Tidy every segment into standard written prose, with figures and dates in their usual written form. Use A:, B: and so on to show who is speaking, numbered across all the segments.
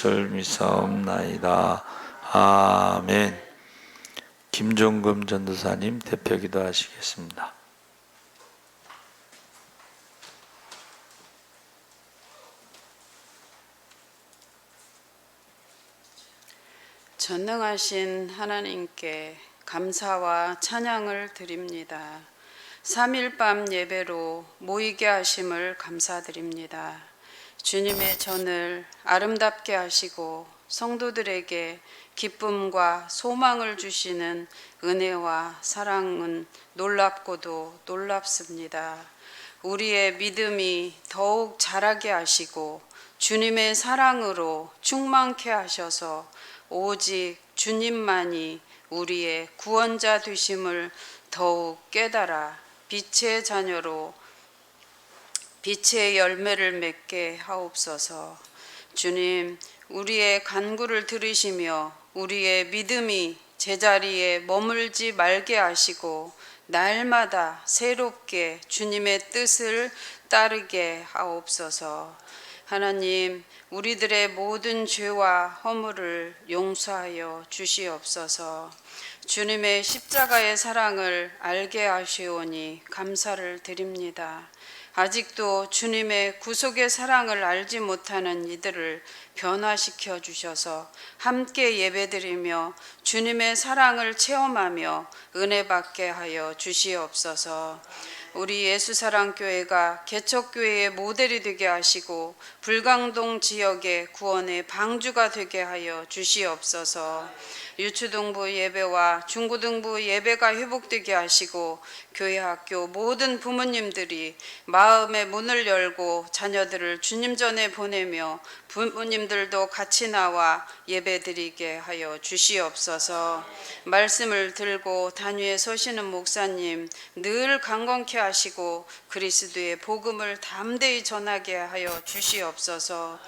A: 것을 믿사옵나이다. 아멘. 김종금 전도사님 대표기도 하시겠습니다.
B: 전능하신 하나님께 감사와 찬양을 드립니다. 3일 밤 예배로 모이게 하심을 감사드립니다. 주님의 전을 아름답게 하시고 성도들에게 기쁨과 소망을 주시는 은혜와 사랑은 놀랍고도 놀랍습니다. 우리의 믿음이 더욱 자라게 하시고 주님의 사랑으로 충만케 하셔서 오직 주님만이 우리의 구원자 되심을 더욱 깨달아 빛의 자녀로 빛의 열매를 맺게 하옵소서. 주님, 우리의 간구를 들으시며 우리의 믿음이 제자리에 머물지 말게 하시고 날마다 새롭게 주님의 뜻을 따르게 하옵소서. 하나님, 우리들의 모든 죄와 허물을 용서하여 주시옵소서. 주님의 십자가의 사랑을 알게 하시오니 감사를 드립니다. 아직도 주님의 구속의 사랑을 알지 못하는 이들을 변화시켜 주셔서 함께 예배드리며 주님의 사랑을 체험하며 은혜 받게 하여 주시옵소서. 우리 예수사랑교회가 개척교회의 모델이 되게 하시고 불광동 지역의 구원의 방주가 되게 하여 주시옵소서. 유초등부 예배와 중고등부 예배가 회복되게 하시고 교회 학교 모든 부모님들이 마음의 문을 열고 자녀들을 주님 전에 보내며 부모님들도 같이 나와 예배드리게 하여 주시옵소서. 말씀을 들고 단위에 서시는 목사님 늘 강건케 하시고 그리스도의 복음을 담대히 전하게 하여 주시옵소서.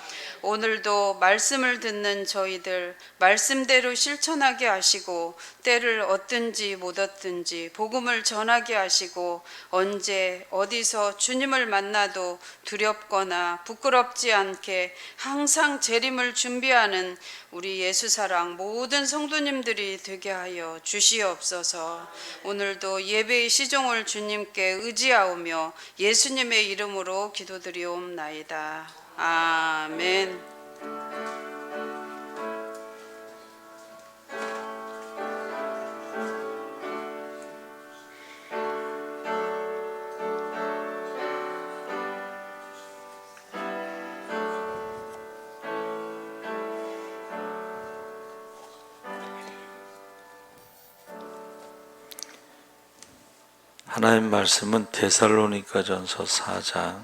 B: 오늘도 말씀을 듣는 저희들 말씀대로 실천하게 하시고 때를 얻든지 못 얻든지 복음을 전하게 하시고 언제 어디서 주님을 만나도 두렵거나 부끄럽지 않게 항상 재림을 준비하는 우리 예수사랑 모든 성도님들이 되게 하여 주시옵소서. 오늘도 예배의 시종을 주님께 의지하오며 예수님의 이름으로 기도드리옵나이다. 아멘.
A: 하나님 말씀은 데살로니가전서 4장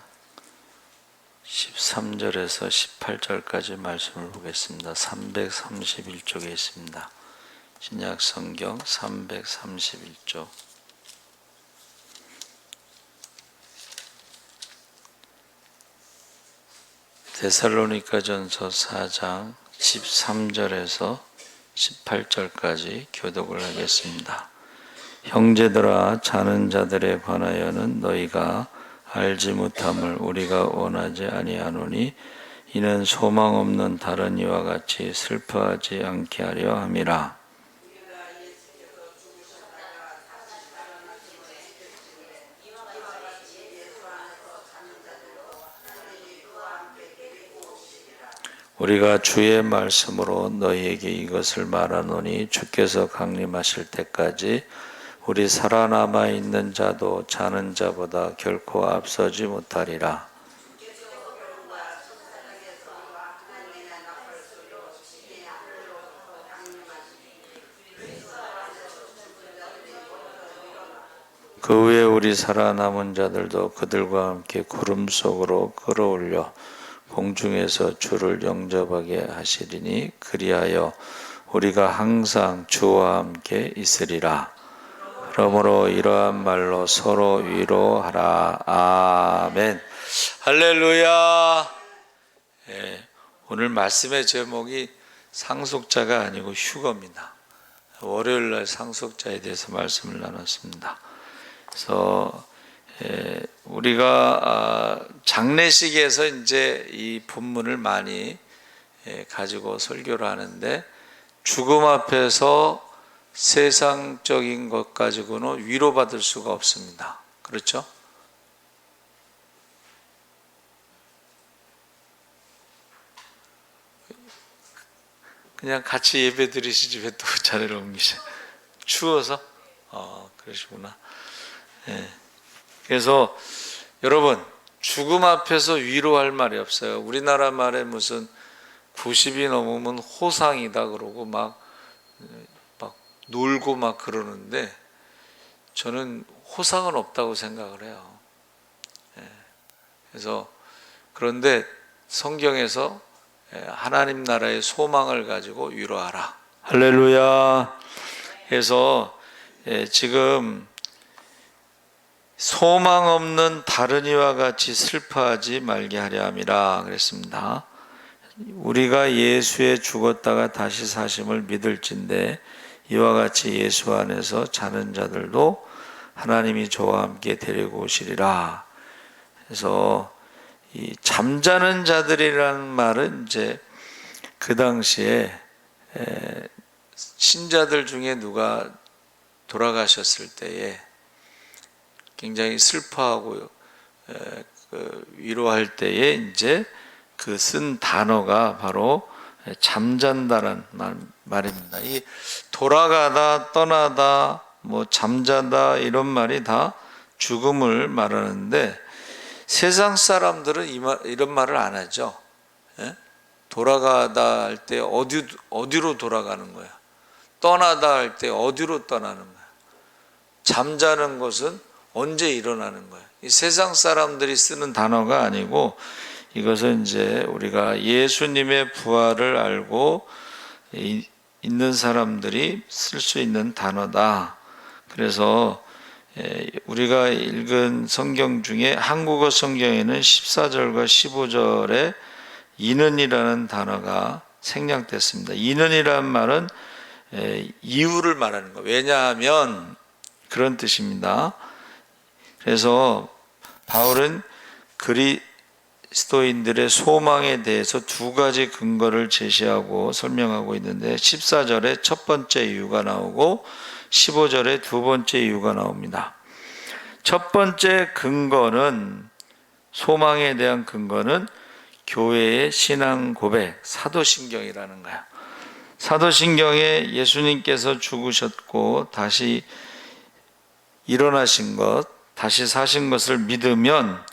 A: 13절에서 18절까지 말씀을 보겠습니다. 331쪽에 있습니다. 신약 성경 331쪽. 데살로니가전서 4장 13절에서 18절까지 교독을 하겠습니다. 형제들아, 자는 자들에 관하여는 너희가 알지 못함을 우리가 원하지 아니하노니 이는 소망 없는 다른 이와 같이 슬퍼하지 않게 하려 함이라. 우리가 주의 말씀으로 너희에게 이것을 말하노니 주께서 강림하실 때까지 우리 살아남아 있는 자도 자는 자보다 결코 앞서지 못하리라. 그 후에 우리 살아남은 자들도 그들과 함께 구름 속으로 끌어올려 공중에서 주를 영접하게 하시리니 그리하여 우리가 항상 주와 함께 있으리라. 그러므로 이러한 말로 서로 위로하라. 아멘. 할렐루야. 오늘 말씀의 제목이 상속자가 아니고 휴거입니다. 월요일날 상속자에 대해서 말씀을 나눴습니다. 그래서 우리가 장례식에서 이제 이 본문을 많이 가지고 설교를 하는데, 죽음 앞에서 세상적인 것 가지고는 위로받을 수가 없습니다. 그렇죠? 그냥 같이 예배 드리시지 왜 또 자리를 옮기세요? 추워서? 그러시구나. 그래서 여러분, 죽음 앞에서 위로할 말이 없어요. 우리나라 말에 무슨 90이 넘으면 호상이다 그러고 막 놀고 막 그러는데, 저는 호상은 없다고 생각을 해요. 그래서 그런데 성경에서 하나님 나라의 소망을 가지고 위로하라. 할렐루야. 그래서 지금 소망 없는 다른 이와 같이 슬퍼하지 말게 하려 함이라 그랬습니다. 우리가 예수에 죽었다가 다시 사심을 믿을진대 이와 같이 예수 안에서 자는 자들도 하나님이 저와 함께 데리고 오시리라. 그래서 이 잠자는 자들이라는 말은 이제 그 당시에 신자들 중에 누가 돌아가셨을 때에 굉장히 슬퍼하고 위로할 때에 이제 그 쓴 단어가 바로 잠잔다라는 말입니다. 이 돌아가다, 떠나다, 뭐 잠자다 이런 말이 다 죽음을 말하는데, 세상 사람들은 이런 말을 안 하죠. 돌아가다 할 때 어디로 돌아가는 거야? 떠나다 할 때 어디로 떠나는 거야? 잠자는 것은 언제 일어나는 거야? 이 세상 사람들이 쓰는 단어가 아니고, 이것은 이제 우리가 예수님의 부활을 알고 있는 사람들이 쓸 수 있는 단어다. 그래서 우리가 읽은 성경 중에 한국어 성경에는 14절과 15절에 이는이라는 단어가 생략됐습니다. 이는이라는 말은 이유를 말하는 거예요. 왜냐하면 그런 뜻입니다. 그래서 바울은 그리스도인들의 소망에 대해서 두 가지 근거를 제시하고 설명하고 있는데, 14절에 첫 번째 이유가 나오고 15절에 두 번째 이유가 나옵니다. 첫 번째 근거는, 소망에 대한 근거는 교회의 신앙 고백, 사도신경이라는 거야. 사도신경에 예수님께서 죽으셨고 다시 일어나신 것, 다시 사신 것을 믿으면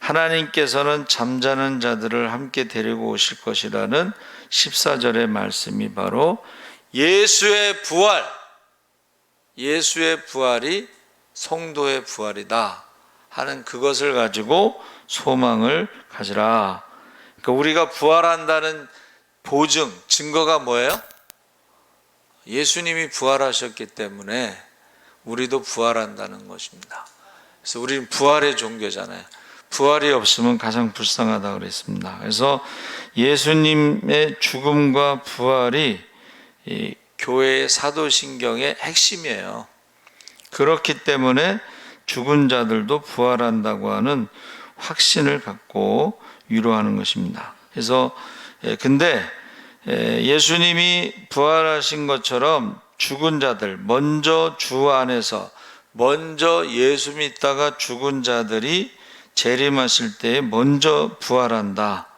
A: 하나님께서는 잠자는 자들을 함께 데리고 오실 것이라는 14절의 말씀이 바로 예수의 부활, 예수의 부활이 성도의 부활이다 하는 그것을 가지고 소망을 가지라. 그러니까 우리가 부활한다는 보증, 증거가 뭐예요? 예수님이 부활하셨기 때문에 우리도 부활한다는 것입니다. 그래서 우리는 부활의 종교잖아요. 부활이 없으면 가장 불쌍하다고 그랬습니다. 그래서 예수님의 죽음과 부활이 이 교회의 사도신경의 핵심이에요. 그렇기 때문에 죽은 자들도 부활한다고 하는 확신을 갖고 위로하는 것입니다. 그래서 근데 예수님이 부활하신 것처럼 죽은 자들, 먼저 주 안에서 먼저 예수 믿다가 죽은 자들이 재림하실 때 먼저 부활한다.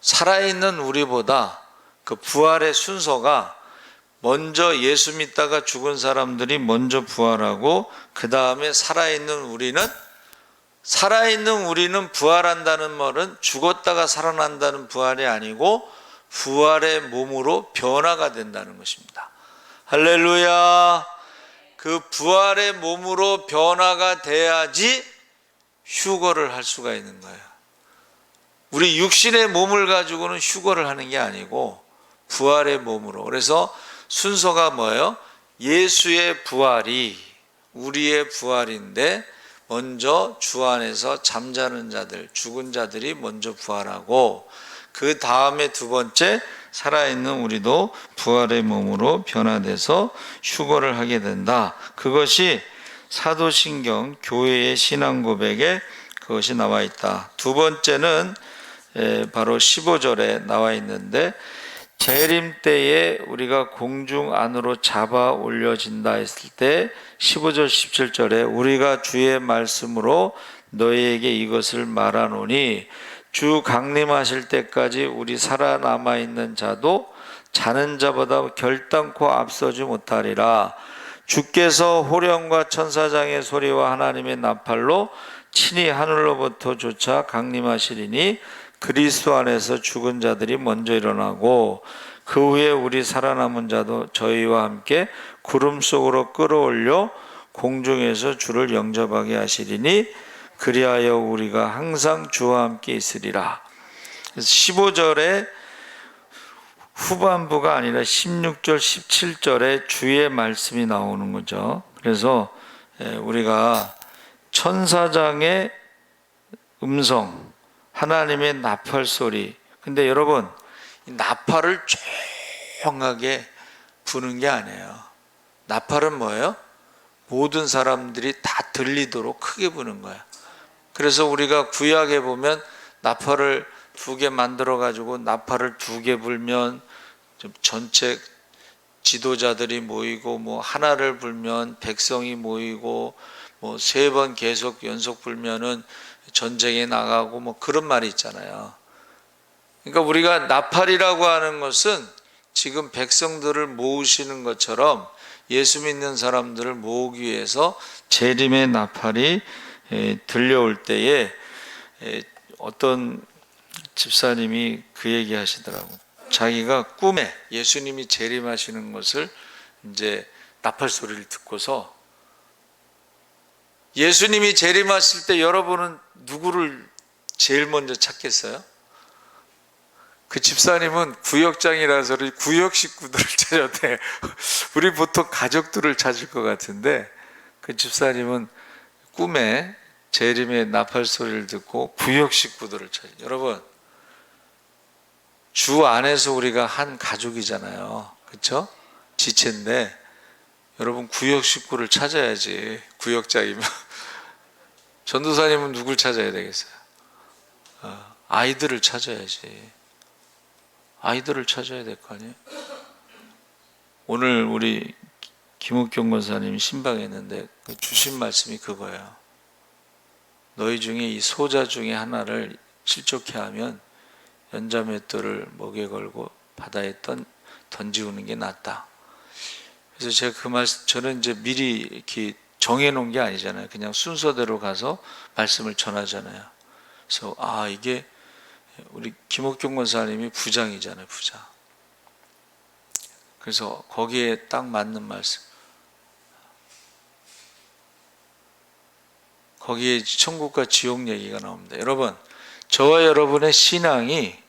A: 살아있는 우리보다 그 부활의 순서가 먼저 예수 믿다가 죽은 사람들이 먼저 부활하고, 그 다음에 살아있는 우리는 부활한다는 말은 죽었다가 살아난다는 부활이 아니고 부활의 몸으로 변화가 된다는 것입니다. 할렐루야. 그 부활의 몸으로 변화가 돼야지 휴거를 할 수가 있는 거예요. 우리 육신의 몸을 가지고는 휴거를 하는 게 아니고 부활의 몸으로. 그래서 순서가 뭐예요? 예수의 부활이 우리의 부활인데, 먼저 주 안에서 잠자는 자들, 죽은 자들이 먼저 부활하고, 그 다음에 두 번째 살아있는 우리도 부활의 몸으로 변화돼서 휴거를 하게 된다. 그것이 사도신경 교회의 신앙 고백에 그것이 나와 있다. 두 번째는 바로 15절에 나와 있는데, 재림 때에 우리가 공중 안으로 잡아 올려진다 했을 때 15절 17절에 우리가 주의 말씀으로 너희에게 이것을 말하노니 주 강림하실 때까지 우리 살아남아 있는 자도 자는 자보다 결단코 앞서지 못하리라. 주께서 호령과 천사장의 소리와 하나님의 나팔로 친히 하늘로부터 조차 강림하시리니 그리스도 안에서 죽은 자들이 먼저 일어나고 그 후에 우리 살아남은 자도 저희와 함께 구름 속으로 끌어올려 공중에서 주를 영접하게 하시리니 그리하여 우리가 항상 주와 함께 있으리라. 15절에 후반부가 아니라 16절 17절에 주의 말씀이 나오는 거죠. 그래서 우리가 천사장의 음성, 하나님의 나팔 소리. 근데 여러분, 이 나팔을 조용하게 부는 게 아니에요. 나팔은 뭐예요? 모든 사람들이 다 들리도록 크게 부는 거야. 그래서 우리가 구약에 보면 나팔을 2개 만들어 가지고 나팔을 2개 불면 전체 지도자들이 모이고, 뭐 하나를 불면 백성이 모이고, 뭐 3번 계속 연속 불면은 전쟁에 나가고, 뭐 그런 말이 있잖아요. 그러니까 우리가 나팔이라고 하는 것은 지금 백성들을 모으시는 것처럼 예수 믿는 사람들을 모으기 위해서 재림의 나팔이 들려올 때에 어떤 집사님이 그 얘기 하시더라고. 자기가 꿈에 예수님이 재림하시는 것을 이제 나팔 소리를 듣고서, 예수님이 재림하실 때 여러분은 누구를 제일 먼저 찾겠어요? 그 집사님은 구역장이라서 구역 식구들을 찾았대. 우리 보통 가족들을 찾을 것 같은데, 그 집사님은 꿈에 재림의 나팔 소리를 듣고 구역 식구들을 찾아요. 여러분, 주 안에서 우리가 한 가족이잖아요. 그렇죠? 지체인데 여러분, 구역 식구를 찾아야지. 구역장이면. 전도사님은 누굴 찾아야 되겠어요? 아이들을 찾아야지. 아이들을 찾아야 될 거 아니에요? 오늘 우리 김옥경 권사님이 신방했는데 주신 말씀이 그거예요. 너희 중에 이 소자 중에 하나를 실족해 하면 연자맷돌을 목에 걸고 바다에 던지우는 게 낫다. 그래서 제가 그 말씀, 저는 이제 미리 이렇게 정해놓은 게 아니잖아요. 그냥 순서대로 가서 말씀을 전하잖아요. 그래서 이게 우리 김옥경 권사님이 부장이잖아요, 부장. 그래서 거기에 딱 맞는 말씀. 거기에 천국과 지옥 얘기가 나옵니다. 여러분, 저와 여러분의 신앙이,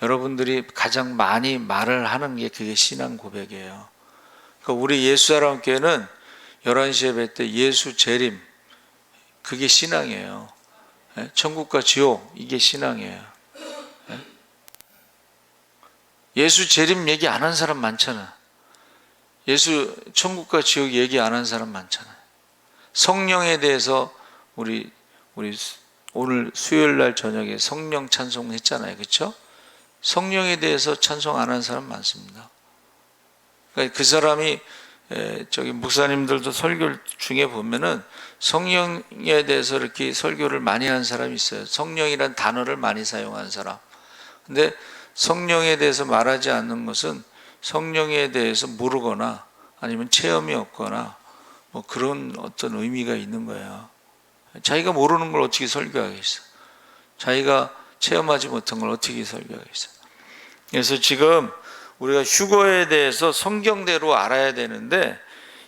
A: 여러분들이 가장 많이 말을 하는 게 그게 신앙 고백이에요. 그러니까 우리 예수사랑교회는 11시 예배 때 예수 재림, 그게 신앙이에요. 천국과 지옥, 이게 신앙이에요. 예수 재림 얘기 안 한 사람 많잖아. 예수 천국과 지옥 얘기 안 한 사람 많잖아요. 성령에 대해서 우리 오늘 수요일 날 저녁에 성령 찬송 했잖아요. 그렇죠? 성령에 대해서 찬송 안 한 사람 많습니다. 그러니까 그 사람이 저기 목사님들도 설교 중에 보면은 성령에 대해서 이렇게 설교를 많이 한 사람이 있어요. 성령이란 단어를 많이 사용한 사람. 근데 성령에 대해서 말하지 않는 것은 성령에 대해서 모르거나 아니면 체험이 없거나 뭐 그런 어떤 의미가 있는 거예요. 자기가 모르는 걸 어떻게 설교하겠어? 자기가 체험하지 못한 걸 어떻게 설교하겠어? 그래서 지금 우리가 휴거에 대해서 성경대로 알아야 되는데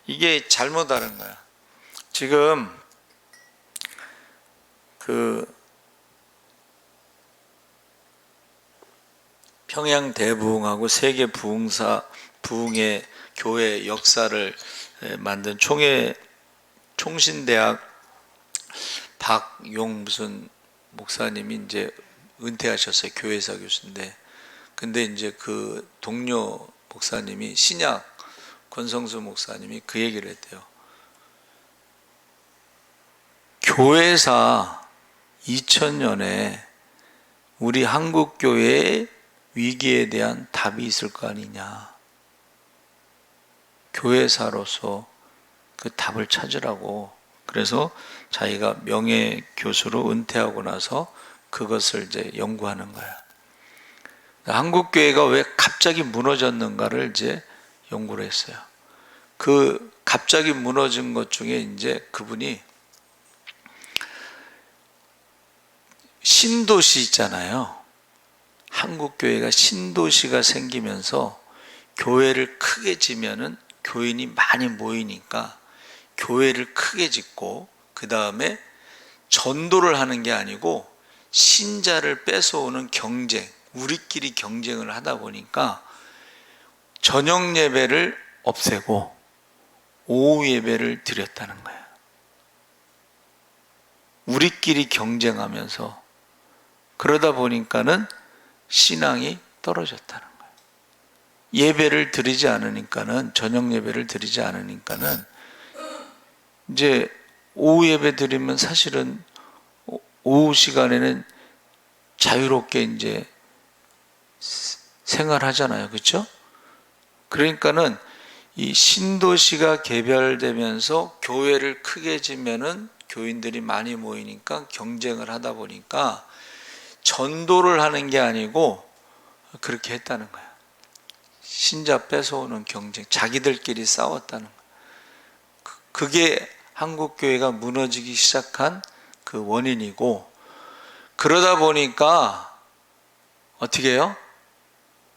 A: 이게 잘못 알은 거야. 지금 그 평양 대부흥하고 세계 부흥의 교회 역사를 만든 총신대학 박용 무슨 목사님이 이제 은퇴하셨어요. 교회사 교수인데. 근데 이제 그 동료 목사님이 신약 권성수 목사님이 그 얘기를 했대요. 교회사 2000년에 우리 한국 교회의 위기에 대한 답이 있을 거 아니냐. 교회사로서 그 답을 찾으라고. 그래서 자기가 명예 교수로 은퇴하고 나서 그것을 이제 연구하는 거야. 한국 교회가 왜 갑자기 무너졌는가를 이제 연구를 했어요. 그 갑자기 무너진 것 중에 이제 그분이 신도시 있잖아요. 한국 교회가 신도시가 생기면서 교회를 크게 지면은 교인이 많이 모이니까 교회를 크게 짓고 그 다음에 전도를 하는 게 아니고 신자를 뺏어오는 경쟁, 우리끼리 경쟁을 하다 보니까 저녁 예배를 없애고 오후 예배를 드렸다는 거예요. 우리끼리 경쟁하면서 그러다 보니까는 신앙이 떨어졌다는 거예요. 예배를 드리지 않으니까는, 저녁 예배를 드리지 않으니까는 이제 오후 예배 드리면 사실은 오후 시간에는 자유롭게 이제 생활하잖아요. 그렇죠? 그러니까는 이 신도시가 개별되면서 교회를 크게 지면은 교인들이 많이 모이니까 경쟁을 하다 보니까 전도를 하는 게 아니고 그렇게 했다는 거예요. 신자 뺏어오는 경쟁, 자기들끼리 싸웠다는 거예요. 그게 한국 교회가 무너지기 시작한 그 원인이고, 그러다 보니까 어떻게 해요?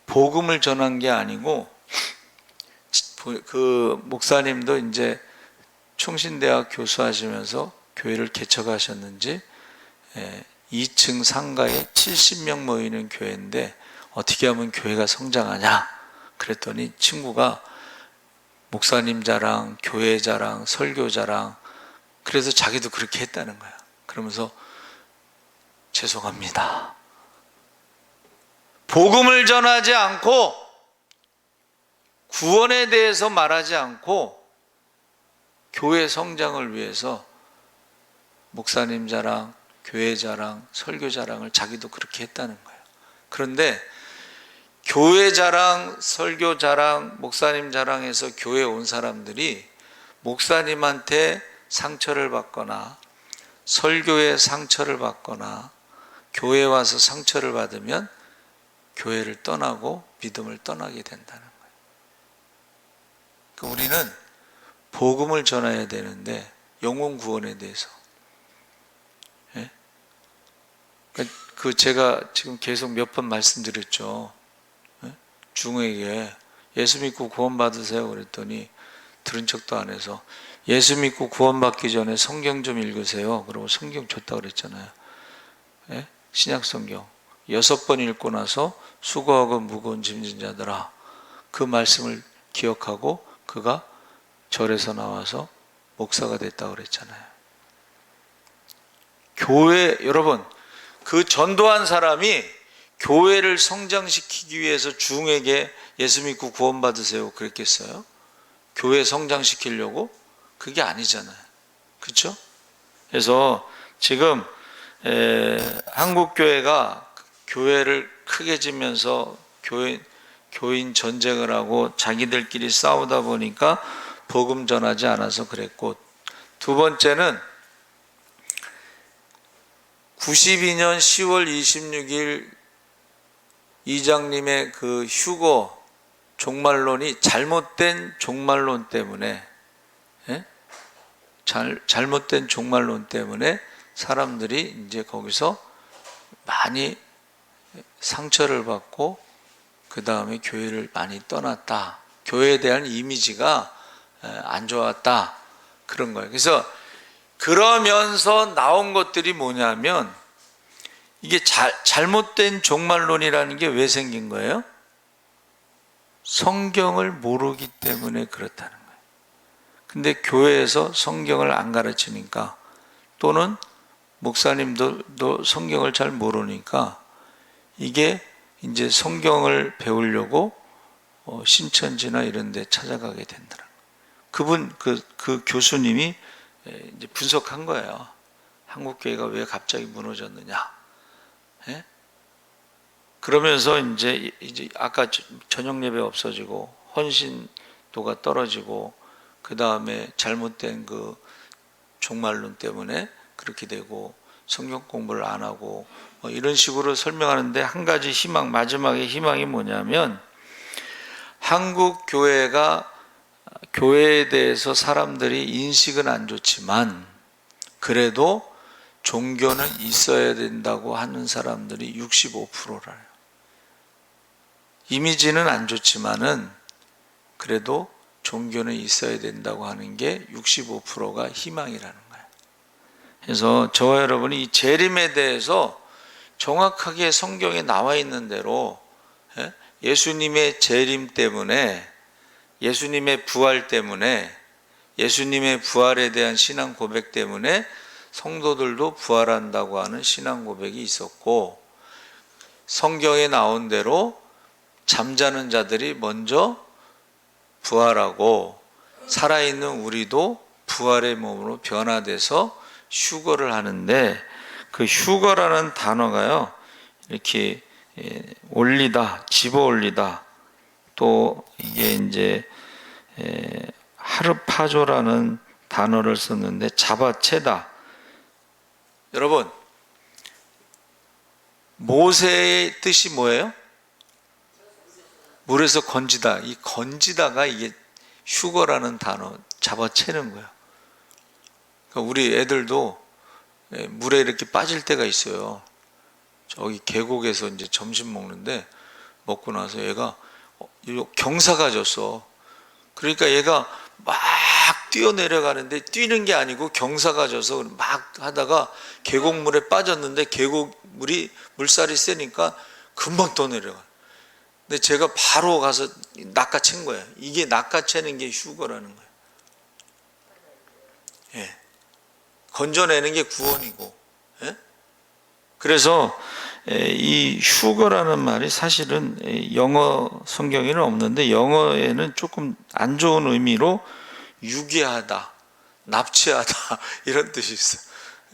A: 복음을 전한 게 아니고, 그 목사님도 이제 총신대학 교수하시면서 교회를 개척하셨는지 2층 상가에 70명 모이는 교회인데 어떻게 하면 교회가 성장하냐 그랬더니 친구가 목사님 자랑, 교회 자랑, 설교 자랑, 그래서 자기도 그렇게 했다는 거야. 그러면서 죄송합니다. 복음을 전하지 않고 구원에 대해서 말하지 않고 교회 성장을 위해서 목사님 자랑, 교회 자랑, 설교 자랑을 자기도 그렇게 했다는 거예요. 그런데 교회 자랑, 설교 자랑, 목사님 자랑해서 교회에 온 사람들이 목사님한테 상처를 받거나 설교에 상처를 받거나 교회에 와서 상처를 받으면 교회를 떠나고 믿음을 떠나게 된다는 거예요. 그러니까 우리는 복음을 전해야 되는데 영혼 구원에 대해서, 예? 그 제가 지금 계속 몇 번 말씀드렸죠. 예? 중에게 예수 믿고 구원 받으세요 그랬더니 들은 척도 안 해서 예수 믿고 구원 받기 전에 성경 좀 읽으세요. 그러고 성경 줬다고 그랬잖아요. 예? 신약 성경 6번 읽고 나서 수고하고 무거운 짐진 자들아, 그 말씀을 기억하고 그가 절에서 나와서 목사가 됐다고 그랬잖아요. 교회, 여러분, 그 전도한 사람이 교회를 성장시키기 위해서 중에게 예수 믿고 구원 받으세요 그랬겠어요? 교회 성장시키려고? 그게 아니잖아요. 그렇죠? 그래서 지금 한국 교회가 교회를 크게 지면서 교인 전쟁을 하고 자기들끼리 싸우다 보니까 복음 전하지 않아서 그랬고, 두 번째는 92년 10월 26일 이장님의 그 휴거 종말론이 잘못된 종말론 때문에, 예? 잘못된 종말론 때문에 사람들이 이제 거기서 많이 상처를 받고 그 다음에 교회를 많이 떠났다. 교회에 대한 이미지가 안 좋았다. 그런 거예요. 그래서 그러면서 나온 것들이 뭐냐면 이게 잘못된 종말론이라는 게 왜 생긴 거예요? 성경을 모르기 때문에 그렇다는 거예요. 근데 교회에서 성경을 안 가르치니까, 또는 목사님도 성경을 잘 모르니까 이게 이제 성경을 배우려고 신천지나 이런 데 찾아가게 된다는 거예요. 그분 그 교수님이 이제 분석한 거예요. 한국 교회가 왜 갑자기 무너졌느냐? 예? 그러면서 이제 아까 저녁 예배 없어지고 헌신도가 떨어지고 그 다음에 잘못된 그 종말론 때문에 그렇게 되고 성경 공부를 안 하고 이런 식으로 설명하는데, 한 가지 희망, 마지막에 희망이 뭐냐면, 한국 교회가 교회에 대해서 사람들이 인식은 안 좋지만 그래도 종교는 있어야 된다고 하는 사람들이 65%래요. 이미지는 안 좋지만은 그래도 종교는 있어야 된다고 하는 게 65%가 희망이라는 거예요. 그래서 저와 여러분이 이 재림에 대해서 정확하게 성경에 나와 있는 대로 예수님의 재림 때문에, 예수님의 부활 때문에, 예수님의 부활에 대한 신앙 고백 때문에 성도들도 부활한다고 하는 신앙 고백이 있었고, 성경에 나온 대로 잠자는 자들이 먼저 부활하고 살아있는 우리도 부활의 몸으로 변화돼서 휴거를 하는데, 그 휴거라는 단어가요, 이렇게 올리다, 집어 올리다, 또 이게 이제 하르파조라는 단어를 썼는데 잡아채다. 여러분, 모세의 뜻이 뭐예요? 물에서 건지다. 이 건지다가 이게 휴거라는 단어, 잡아채는 거예요. 그러니까 우리 애들도 물에 이렇게 빠질 때가 있어요. 저기 계곡에서 이제 점심 먹는데, 먹고 나서 얘가 경사가 졌어. 그러니까 얘가 막 뛰어내려가는데, 뛰는 게 아니고 경사가 져서 막 하다가 계곡물에 빠졌는데, 계곡물이 물살이 세니까 금방 떠내려가. 근데 제가 바로 가서 낚아챈 거예요. 이게 낚아채는 게 휴거라는 거예요. 예. 건져내는 게 구원이고. 예? 그래서 이 휴거라는 말이 사실은 영어 성경에는 없는데, 영어에는 조금 안 좋은 의미로 유괴하다, 납치하다 이런 뜻이 있어요.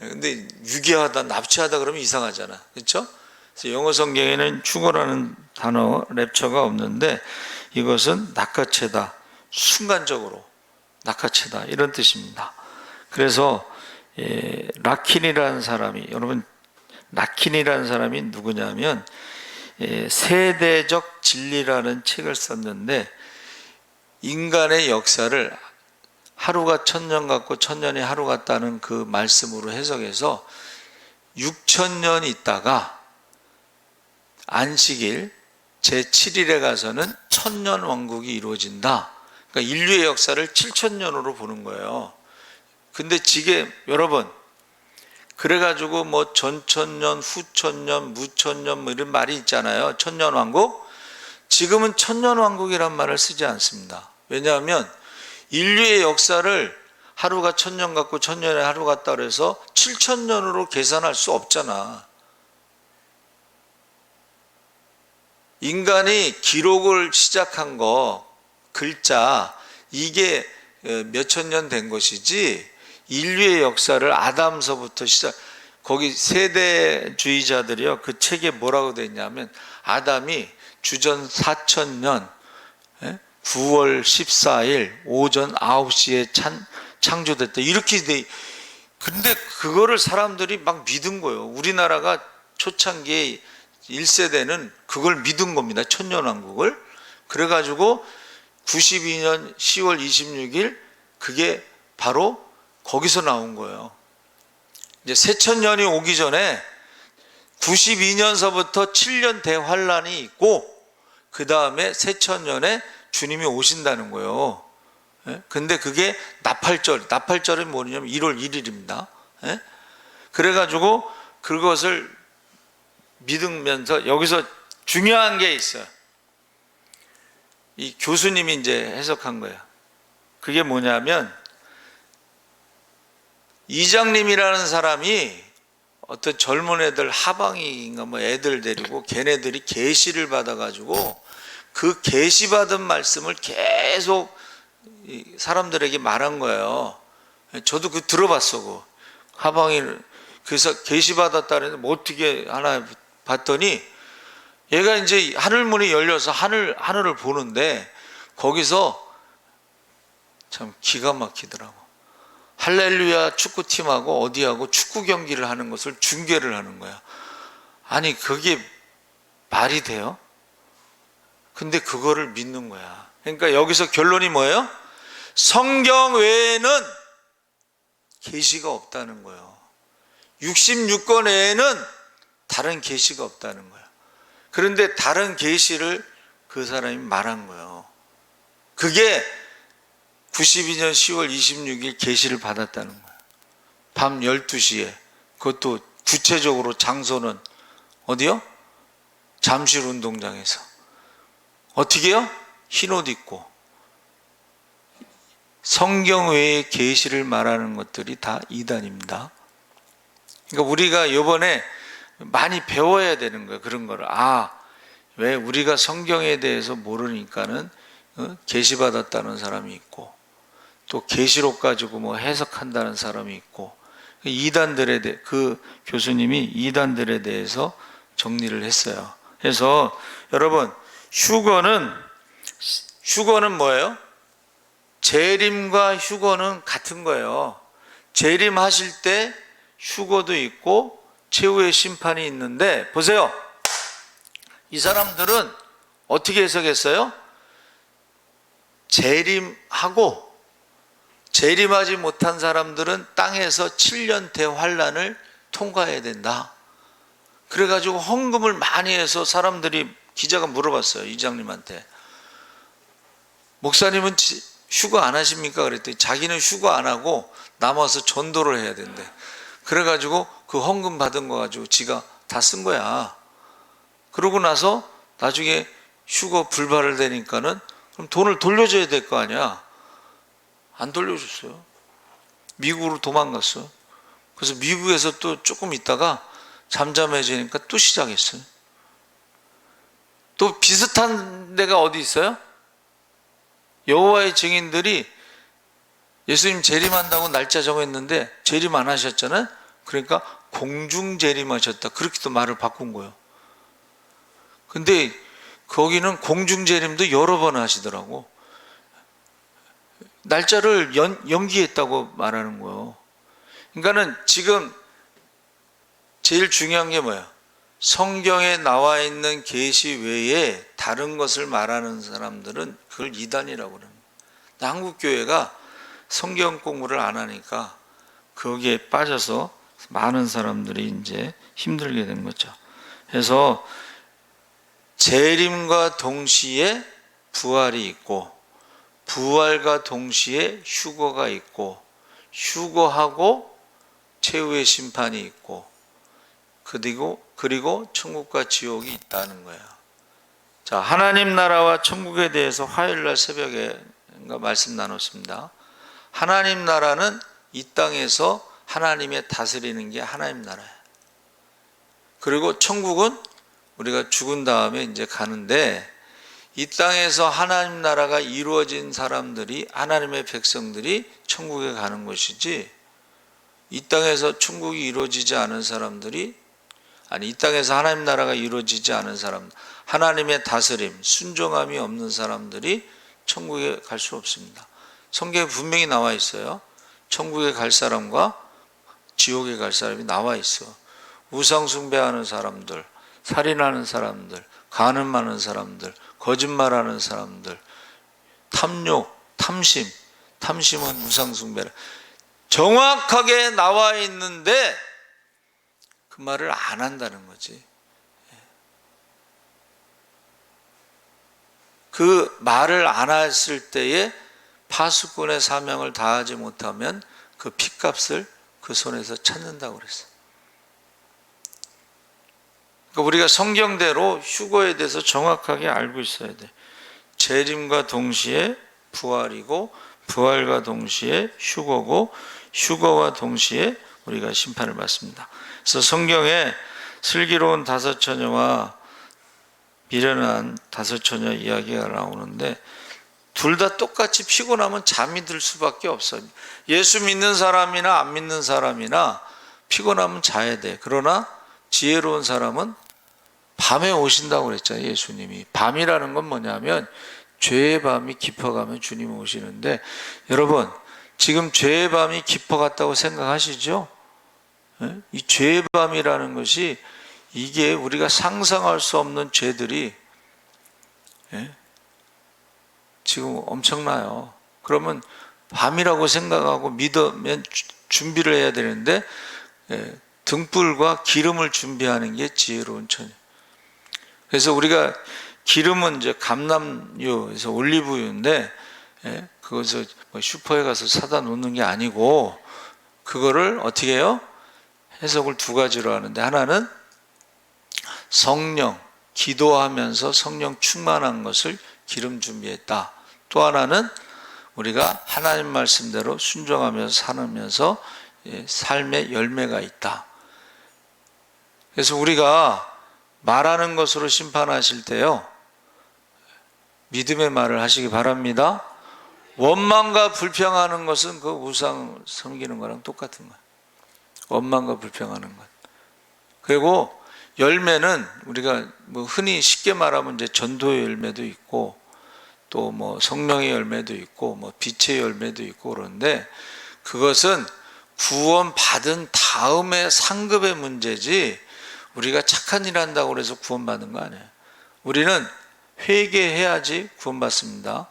A: 근데 유괴하다, 납치하다 그러면 이상하잖아. 그렇죠? 그래서 영어 성경에는 휴거라는 단어, 랩처가 없는데, 이것은 낚아채다, 순간적으로 낚아채다 이런 뜻입니다. 그래서 라킨이라는 사람이, 여러분 라킨이라는 사람이 누구냐면 세대적 진리라는 책을 썼는데, 인간의 역사를 하루가 천년 같고 천년이 하루 같다는 그 말씀으로 해석해서 6,000년 있다가 안식일 제7일에 가서는 천년 왕국이 이루어진다. 그러니까 인류의 역사를 7,000년으로 보는 거예요. 근데 지금 여러분, 그래가지고 뭐 전천년, 후천년, 무천년 뭐 이런 말이 있잖아요. 천년왕국. 지금은 천년왕국이란 말을 쓰지 않습니다. 왜냐하면 인류의 역사를 하루가 천년 같고 천년에 하루 같다 그래서 7,000년으로 계산할 수 없잖아. 인간이 기록을 시작한 거, 글자, 이게 몇천 년 된 것이지, 인류의 역사를 아담서부터 거기 세대주의자들이요, 그 책에 뭐라고 돼 있냐면, 아담이 주전 4,000년 9월 14일 오전 9시에 창조됐다 이렇게 돼. 근데 그거를 사람들이 막 믿은 거예요. 우리나라가 초창기에 1세대는 그걸 믿은 겁니다. 천년왕국을. 그래가지고 92년 10월 26일 그게 바로 거기서 나온 거예요. 이제 새천년이 오기 전에 92년서부터 7년 대환란이 있고, 그 다음에 새천년에 주님이 오신다는 거예요. 근데 그게 나팔절이 뭐냐면 1월 1일입니다. 그래가지고 그것을 믿으면서, 여기서 중요한 게 있어요. 이 교수님이 이제 해석한 거예요. 그게 뭐냐면, 이장님이라는 사람이 어떤 젊은 애들, 하방인가 뭐 애들 데리고 걔네들이 계시를 받아가지고 그 계시 받은 말씀을 계속 사람들에게 말한 거예요. 저도 그 들어봤어. 그 하방인, 그래서 계시 받았다는데 뭐 어떻게 하나 봤더니 얘가 이제 하늘문이 열려서 하늘을 보는데 거기서 참 기가 막히더라고. 할렐루야 축구팀하고 어디하고 축구 경기를 하는 것을 중계를 하는 거야. 아니 그게 말이 돼요? 근데 그거를 믿는 거야. 그러니까 여기서 결론이 뭐예요? 성경 외에는 계시가 없다는 거예요. 66권 외에는 다른 계시가 없다는 거예요. 그런데 다른 계시를 그 사람이 말한 거예요. 그게 92년 10월 26일 계시를 받았다는 거예요. 밤 12시에. 그것도 구체적으로 장소는 어디요? 잠실 운동장에서. 어떻게 해요? 흰옷 입고. 성경 외의 계시를 말하는 것들이 다 이단입니다. 그러니까 우리가 이번에 많이 배워야 되는 거예요. 그런 거를. 왜 우리가 성경에 대해서 모르니까는 계시 받았다는 사람이 있고 또 계시록 가지고 뭐 해석한다는 사람이 있고 이단들에 대해 그 교수님이 이단들에 대해서 정리를 했어요. 그래서 여러분 휴거는 뭐예요? 재림과 휴거는 같은 거예요. 재림하실 때 휴거도 있고 최후의 심판이 있는데 보세요. 이 사람들은 어떻게 해석했어요? 재림하지 못한 사람들은 땅에서 7년 대환란을 통과해야 된다. 그래가지고 헌금을 많이 해서 사람들이 기자가 물어봤어요. 이장님한테. 목사님은 휴거 안 하십니까? 그랬더니 자기는 휴거 안 하고 남아서 전도를 해야 된대. 그래가지고 그 헌금 받은 거 가지고 지가 다 쓴 거야. 그러고 나서 나중에 휴거 불발을 되니까는 그럼 돈을 돌려줘야 될 거 아니야. 안 돌려줬어요. 미국으로 도망갔어요. 그래서 미국에서 또 조금 있다가 잠잠해지니까 또 시작했어요. 또 비슷한 데가 어디 있어요? 여호와의 증인들이 예수님 재림한다고 날짜 정했는데 재림 안 하셨잖아요. 그러니까 공중 재림하셨다. 그렇게 또 말을 바꾼 거예요. 근데 거기는 공중 재림도 여러 번 하시더라고. 날짜를 연기했다고 말하는 거예요. 그러니까는 지금 제일 중요한 게 뭐예요? 성경에 나와 있는 계시 외에 다른 것을 말하는 사람들은 그걸 이단이라고 그러는 거예요. 한국 교회가 성경 공부를 안 하니까 거기에 빠져서 많은 사람들이 이제 힘들게 된 거죠. 그래서 재림과 동시에 부활이 있고 부활과 동시에 휴거가 있고 휴거하고 최후의 심판이 있고 그리고 천국과 지옥이 있다는 거예요. 자, 하나님 나라와 천국에 대해서 화요일날 새벽에 말씀 나눴습니다. 하나님 나라는 이 땅에서 하나님의 다스리는 게 하나님 나라예요. 그리고 천국은 우리가 죽은 다음에 이제 가는데 이 땅에서 하나님 나라가 이루어진 사람들이 하나님의 백성들이 천국에 가는 것이지 이 땅에서 천국이 이루어지지 않은 사람들이 이 땅에서 하나님 나라가 이루어지지 않은 사람 하나님의 다스림, 순종함이 없는 사람들이 천국에 갈 수 없습니다. 성경에 분명히 나와 있어요. 천국에 갈 사람과 지옥에 갈 사람이 나와 있어. 우상 숭배하는 사람들, 살인하는 사람들, 간음하는 사람들, 거짓말하는 사람들, 탐욕, 탐심은 우상 숭배라. 정확하게 나와 있는데 그 말을 안 한다는 거지. 그 말을 안 했을 때에 파수꾼의 사명을 다하지 못하면 그 핏값을 그 손에서 찾는다고 그랬어요. 그러니까 우리가 성경대로 휴거에 대해서 정확하게 알고 있어야 돼. 재림과 동시에 부활이고 부활과 동시에 휴거고 휴거와 동시에 우리가 심판을 받습니다. 그래서 성경에 슬기로운 다섯 처녀와 미련한 다섯 처녀 이야기가 나오는데 둘 다 똑같이 피곤하면 잠이 들 수밖에 없어요. 예수 믿는 사람이나 안 믿는 사람이나 피곤하면 자야 돼. 그러나 지혜로운 사람은 밤에 오신다고 그랬잖아요. 예수님이. 밤이라는 건 뭐냐면 죄의 밤이 깊어가면 주님이 오시는데, 여러분 지금 죄의 밤이 깊어갔다고 생각하시죠? 예? 이 죄의 밤이라는 것이, 이게 우리가 상상할 수 없는 죄들이 지금 엄청나요. 그러면 밤이라고 생각하고 믿으면 준비를 해야 되는데, 등불과 기름을 준비하는 게 지혜로운 처녀. 그래서 우리가 기름은 이제 감람유에서 올리브유인데, 그것을 슈퍼에 가서 사다 놓는 게 아니고, 그거를 어떻게 해요? 해석을 두 가지로 하는데, 하나는 성령, 기도하면서 성령 충만한 것을 기름 준비했다. 또 하나는 우리가 하나님 말씀대로 순종하면서 살면서 삶의 열매가 있다. 그래서 우리가 말하는 것으로 심판하실 때요, 믿음의 말을 하시기 바랍니다. 원망과 불평하는 것은 그 우상 섬기는 거랑 똑같은 거예요. 원망과 불평하는 것. 그리고 열매는 우리가 뭐 흔히 쉽게 말하면 이제 전도의 열매도 있고, 또 뭐 성령의 열매도 있고, 뭐 빛의 열매도 있고 그런데, 그것은 구원 받은 다음에 상급의 문제지, 우리가 착한 일 한다고 해서 구원받는 거 아니에요. 우리는 회개해야지 구원받습니다.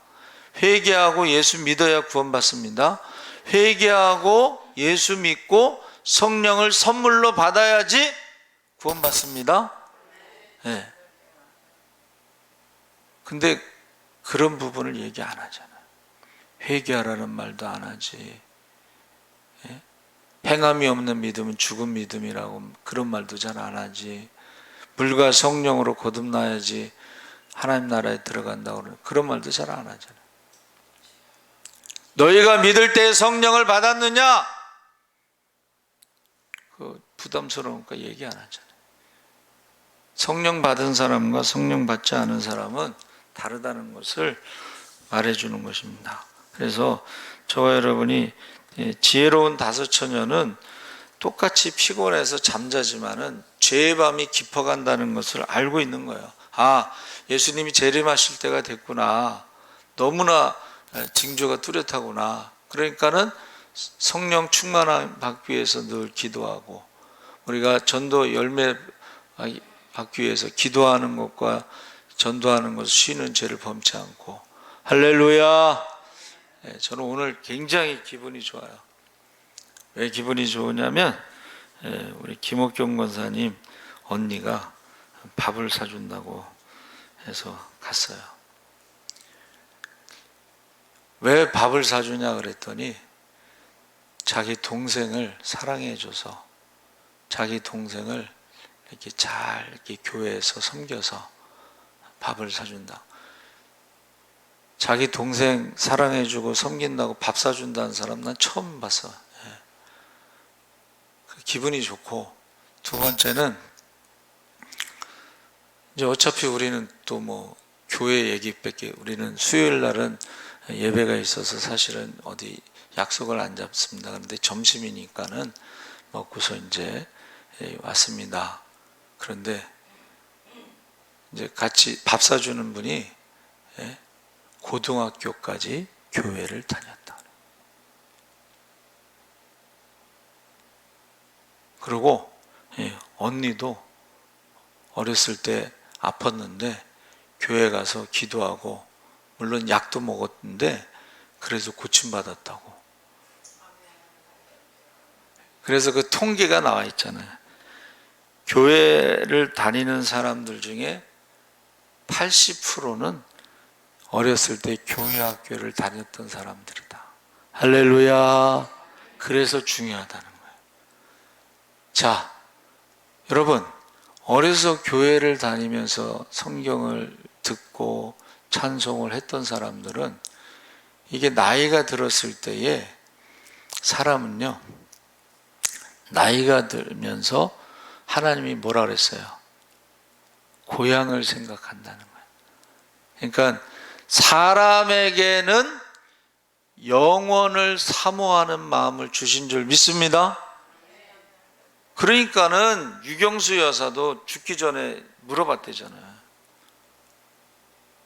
A: 회개하고 예수 믿어야 구원받습니다. 회개하고 예수 믿고 성령을 선물로 받아야지 구원받습니다. 네. 근데 그런 부분을 얘기 안 하잖아요. 회개하라는 말도 안 하지. 행함이 없는 믿음은 죽은 믿음이라고 그런 말도 잘 안 하지. 물과 성령으로 거듭나야지 하나님 나라에 들어간다고 그런 말도 잘 안 하잖아요. 너희가 믿을 때 성령을 받았느냐? 그 부담스러우니까 얘기 안 하잖아요. 성령 받은 사람과 성령 받지 않은 사람은 다르다는 것을 말해주는 것입니다. 그래서 저와 여러분이 지혜로운 다섯 처녀는 똑같이 피곤해서 잠자지만은 죄의 밤이 깊어간다는 것을 알고 있는 거예요. 아, 예수님이 재림하실 때가 됐구나. 너무나 징조가 뚜렷하구나. 그러니까는 성령 충만함 받기 위해서 늘 기도하고, 우리가 전도 열매 받기 위해서 기도하는 것과 전도하는 것을 쉬는 죄를 범치 않고. 할렐루야. 저는 오늘 굉장히 기분이 좋아요. 왜 기분이 좋으냐면, 우리 김옥경 권사님 언니가 밥을 사준다고 해서 갔어요. 왜 밥을 사주냐 그랬더니, 자기 동생을 사랑해줘서 자기 동생을 이렇게 잘 이렇게 교회에서 섬겨서 밥을 사준다. 자기 동생 사랑해주고 섬긴다고 밥 사준다는 사람 난 처음 봤어. 기분이 좋고, 두 번째는 이제 어차피 우리는 또 뭐 교회 얘기밖에, 우리는 수요일 날은 예배가 있어서 사실은 어디 약속을 안 잡습니다. 그런데 점심이니까는 먹고서 이제 왔습니다. 그런데 이제 같이 밥 사주는 분이 고등학교까지 교회를 다녔다. 그리고 언니도 어렸을 때 아팠는데 교회 가서 기도하고, 물론 약도 먹었는데 그래서 고침받았다고. 그래서 그 통계가 나와 있잖아요. 교회를 다니는 사람들 중에 80%는 어렸을 때 교회 학교를 다녔던 사람들이다. 할렐루야. 그래서 중요하다는 거예요. 자, 여러분, 어려서 교회를 다니면서 성경을 듣고 찬송을 했던 사람들은, 이게 나이가 들었을 때에 사람은요, 나이가 들면서 하나님이 뭐라 그랬어요? 고향을 생각한다는 거예요. 그러니까 사람에게는 영원을 사모하는 마음을 주신 줄 믿습니다. 그러니까는 유경수 여사도 죽기 전에 물어봤대잖아요.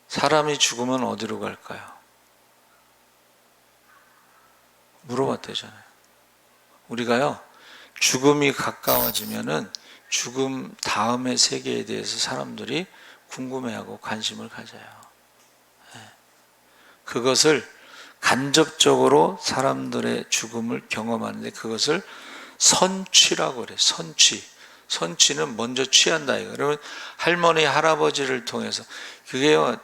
A: 사람이 죽으면 어디로 갈까요? 물어봤대잖아요. 우리가요, 죽음이 가까워지면은 죽음 다음의 세계에 대해서 사람들이 궁금해하고 관심을 가져요. 그것을 간접적으로 사람들의 죽음을 경험하는데 그것을 선취라고 그래요. 선취. 선취는 먼저 취한다 이거. 그러면 할머니 할아버지를 통해서 그게요.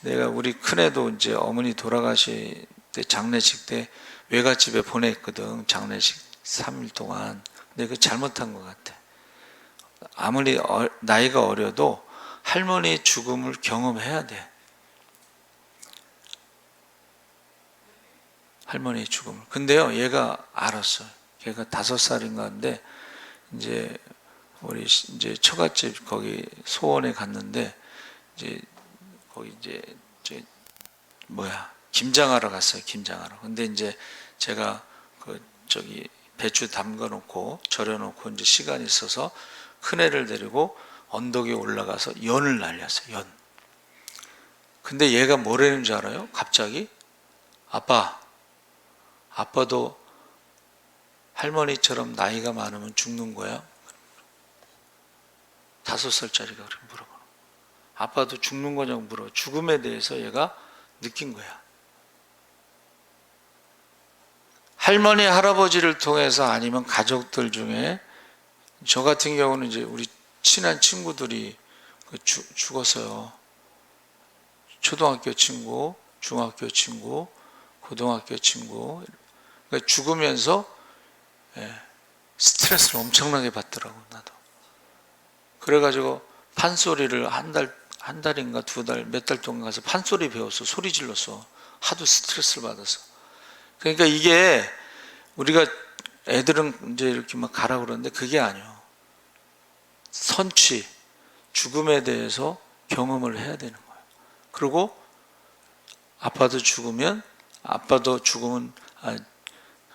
A: 내가 우리 큰애도 이제 어머니 돌아가실 때 장례식 때 외갓집에 보냈거든. 장례식 3일 동안. 근데 그 잘못한 것 같아. 아무리 나이가 어려도 할머니의 죽음을 경험해야 돼. 할머니의 죽음을. 근데요, 얘가 알았어요. 걔가 5살인가 한데 이제 우리 이제 처갓집 거기 소원에 갔는데 이제 거기 이제 김장하러 갔어요. 김장하러. 근데 이제 제가 배추 담가 놓고 절여 놓고 이제 시간이 있어서 큰애를 데리고 언덕에 올라가서 연을 날렸어요. 연. 근데 얘가 뭐라는 줄 알아요? 갑자기 아빠도 할머니처럼 나이가 많으면 죽는 거야? 5살짜리가 그렇게 물어보는 거야. 아빠도 죽는 거냐고 물어. 죽음에 대해서 얘가 느낀 거야. 할머니, 할아버지를 통해서 아니면 가족들 중에 저 같은 경우는 이제 우리 친한 친구들이 죽었어요. 초등학교 친구, 중학교 친구, 고등학교 친구. 그러니까 죽으면서 스트레스를 엄청나게 받더라고, 나도. 그래가지고 판소리를 한 달인가 2달, 몇 달 동안 가서 판소리 배웠어. 소리 질렀어. 하도 스트레스를 받아서. 그러니까 이게 우리가 애들은 이제 이렇게 막 가라 그러는데 그게 아니에요. 선취, 죽음에 대해서 경험을 해야 되는 거예요. 그리고 아빠도 죽으면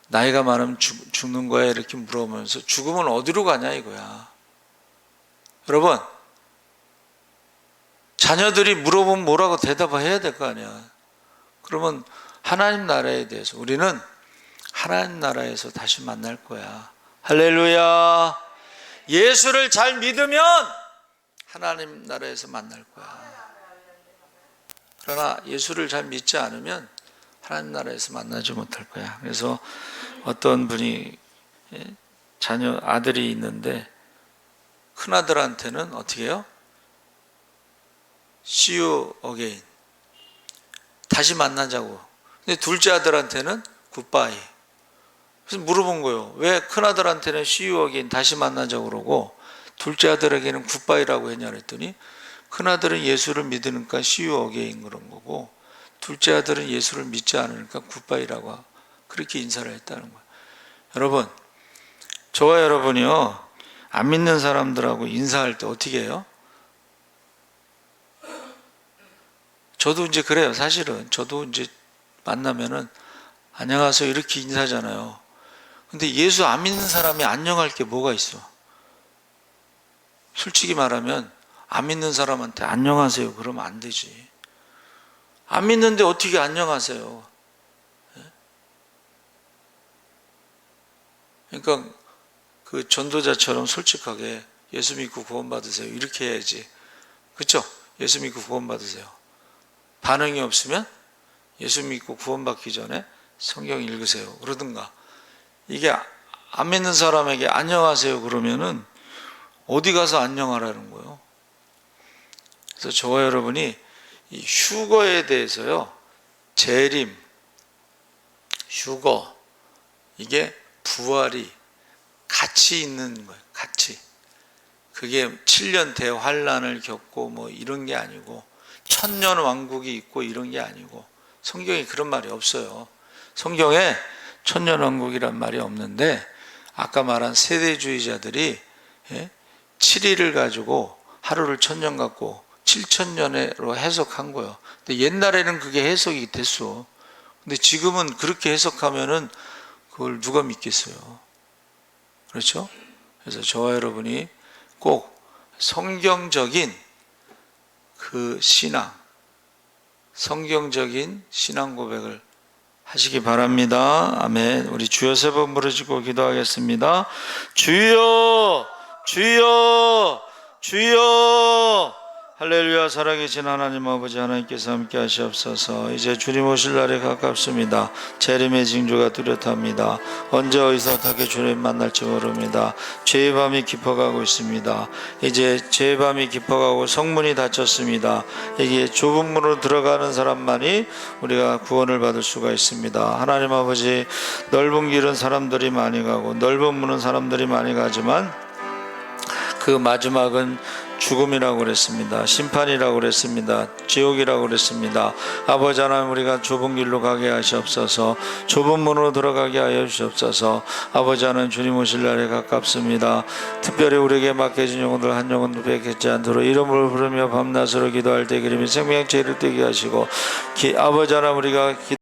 A: 나이가 많으면 죽는 거야 이렇게 물어보면서 죽으면 어디로 가냐 이거야. 여러분, 자녀들이 물어보면 뭐라고 대답을 해야 될 거 아니야. 그러면 하나님 나라에 대해서 우리는 하나님 나라에서 다시 만날 거야. 할렐루야. 예수를 잘 믿으면 하나님 나라에서 만날 거야. 그러나 예수를 잘 믿지 않으면 하나님 나라에서 만나지 못할 거야. 그래서 어떤 분이 아들이 있는데 큰아들한테는 어떻게 해요? See you again. 다시 만나자고. 근데 둘째 아들한테는 goodbye. 그래서 물어본 거예요. 왜 큰아들한테는 see you again 다시 만나자고 그러고 둘째 아들에게는 goodbye라고 했냐 그랬더니 큰아들은 예수를 믿으니까 see you again 그런 거고 둘째 아들은 예수를 믿지 않으니까 goodbye라고 그렇게 인사를 했다는 거예요. 여러분, 저와 여러분이요 안 믿는 사람들하고 인사할 때 어떻게 해요? 저도 이제 그래요. 사실은 저도 이제 만나면은 안녕하세요 이렇게 인사하잖아요. 근데 예수 안 믿는 사람이 안녕할 게 뭐가 있어? 솔직히 말하면 안 믿는 사람한테 안녕하세요 그러면 안 되지. 안 믿는데 어떻게 안녕하세요? 그러니까 그 전도자처럼 솔직하게 예수 믿고 구원 받으세요 이렇게 해야지. 그렇죠? 예수 믿고 구원 받으세요. 반응이 없으면 예수 믿고 구원 받기 전에 성경 읽으세요 그러든가. 이게 안 믿는 사람에게 안녕하세요 그러면은 어디 가서 안녕하라는 거예요. 그래서 저와 여러분이 이 휴거에 대해서요, 재림, 휴거, 이게 부활이 같이 있는 거예요. 같이. 그게 7년 대환란을 겪고 뭐 이런 게 아니고 1000년 왕국이 있고 이런 게 아니고 성경에 그런 말이 없어요. 성경에 1000년 왕국이란 말이 없는데 아까 말한 세대주의자들이 7일을 가지고 하루를 1000년 갖고 7000년으로 해석한 거예요. 근데 옛날에는 그게 해석이 됐어. 근데 지금은 그렇게 해석하면은 그걸 누가 믿겠어요? 그렇죠? 그래서 저와 여러분이 꼭 성경적인 그 신앙, 성경적인 신앙 고백을 하시기 바랍니다. 아멘. 우리 주여 세 번 부르시고 기도하겠습니다. 주여, 주여, 주여. 할렐루야. 살아계신 하나님 아버지, 하나님께서 함께 하시옵소서. 이제 주님 오실 날이 가깝습니다. 재림의 징조가 뚜렷합니다. 언제 어디서 어떻게 주님 만날지 모릅니다. 죄의 밤이 깊어가고 있습니다. 이제 죄의 밤이 깊어가고 성문이 닫혔습니다. 여기에 좁은 문으로 들어가는 사람만이 우리가 구원을 받을 수가 있습니다. 하나님 아버지, 넓은 길은 사람들이 많이 가고 넓은 문은 사람들이 많이 가지만 그 마지막은 죽음이라고 그랬습니다. 심판이라고 그랬습니다. 지옥이라고 그랬습니다. 아버지 하나님, 우리가 좁은 길로 가게 하시옵소서. 좁은 문으로 들어가게 하여 주시옵소서. 아버지 하나님, 주님 오실 날에 가깝습니다. 특별히 우리에게 맡겨진 영혼들 한 영혼도 뺏기지 않도록 이름을 부르며 밤낮으로 기도할 때 그림이 생명체를 뜨게 하시고 아버지 하나님, 우리가